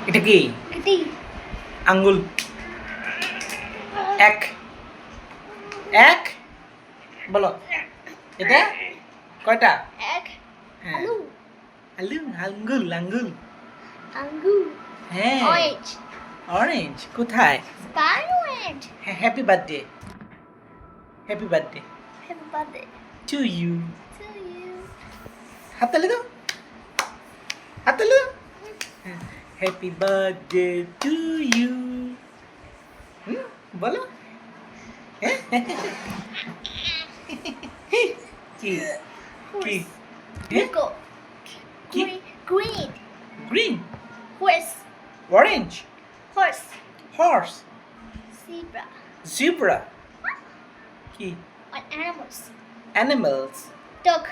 এটা কি? এটি আঙ্গুল। এক এক বলো এটা কয়টা? এক হ্যাঁ আলু আলু আঙ্গুল আঙ্গুল আঙ্গুর হ্যাঁ অরেঞ্জ অরেঞ্জ কোথায়? স্পাই অরেঞ্জ হ্যাঁ happy birthday happy birthday happy birthday to you to you হাততালি দাও হাততালি দাও হ্যাপি বার্থডে টু ইউ বলো হ্যাঁ কি কি Nico Ki- green green horse orange horse horse zebra zebra কি on animals animals dog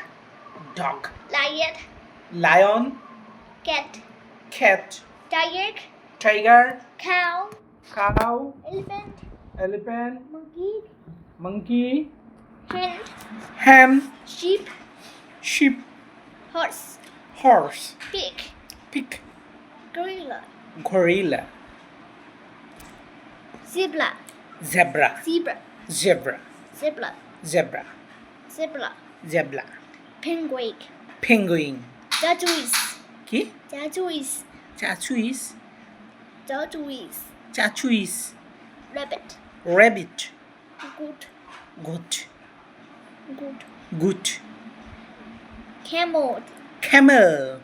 dog lion lion cat cat tiger tiger cow cow elephant elephant monkey monkey hen hen sheep sheep horse horse pig pig gorilla gorilla zebra zebra zebra zebra zebra zebra zebra zebra penguin penguin tortoise কি tortoise চাচুইস tortoise চাচুইস rabbit rabbit goat goat goat goat camel camel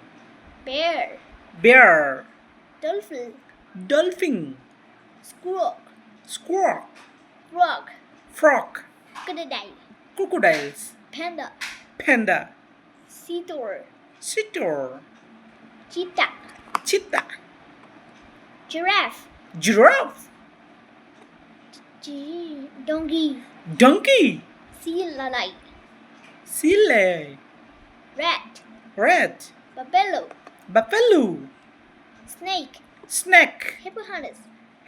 bear bear dolphin dolphin squirrel squirrel frog frog crocodile crocodiles panda panda cedar cheetah cheetah cheetah giraffe giraffe donkey donkey sea lion seal rat rat buffalo snake snake hippopotamus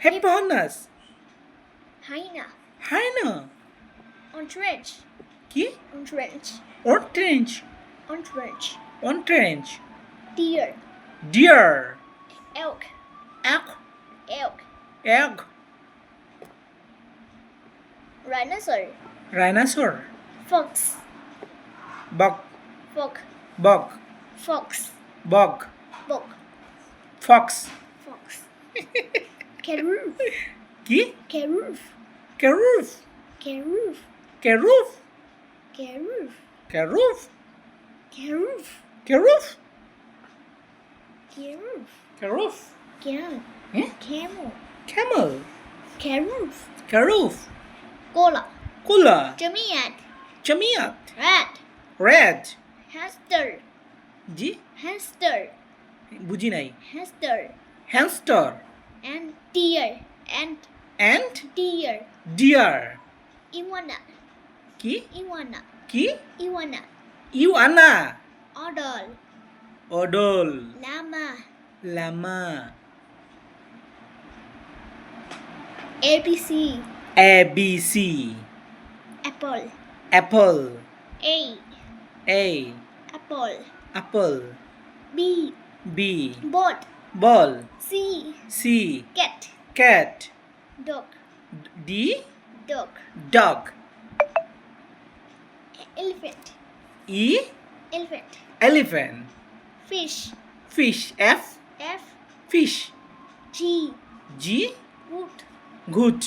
hippopotamus hyena hyena ostrich কি ostrich orange ostrich orange deer deer elk elk elk elk rhinoceros rhinoceros fox bug fox bug fox bug bog fox fox caribou কি caribou caroof caribou caroof caribou caroof caribou caroof caribou caroof camel Eh? camel camel caribou caroof koala koala jamiat chamiat rat red hamster জি hamster বুঝি নাই hamster hamster and deer and deer deer iguana কি iguana কি iguana iguana owl odol llama llama abc abc apple apple a a apple apple b b boat ball c c cat cat dog d dog dog elephant e elephant elephant fish fish f f fish g g goat goat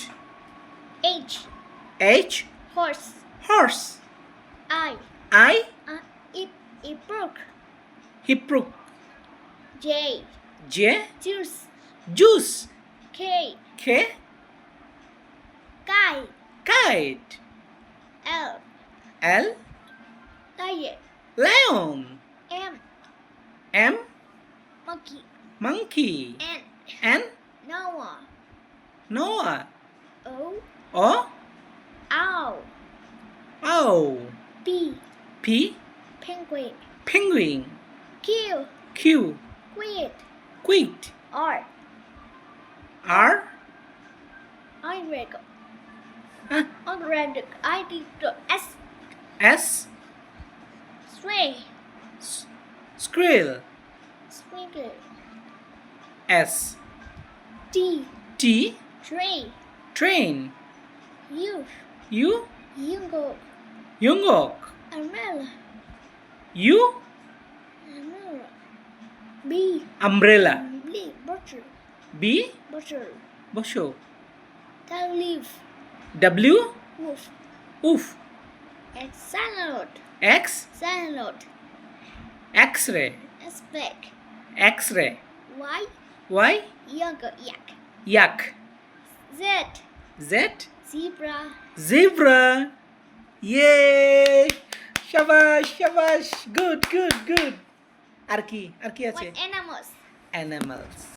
h h horse horse i I brook hippo j j juice juice k k guy kite l l lion lion m m monkey monkey n n noah noah o o owl owl p p penguin penguin q q quid quid r r ivory huh? Red ID S s Stray squirrel Squiggle s T. T. Train. Train. U. U. Yungo. Jungkook. Umbrella. U. Umbrella. B. Umbrella. B. Butter. B. Butter. Bosho. Leaf. W. Wolf. Oof. X. Salad. X. Salad. X-ray. Speck. X-ray. Y. Y. Younger. Yak. Yak. Z. Z. Zebra. Zebra. Yay! Shabash, shabash. Good, good, good. আর কি আছে? What animals? Animals.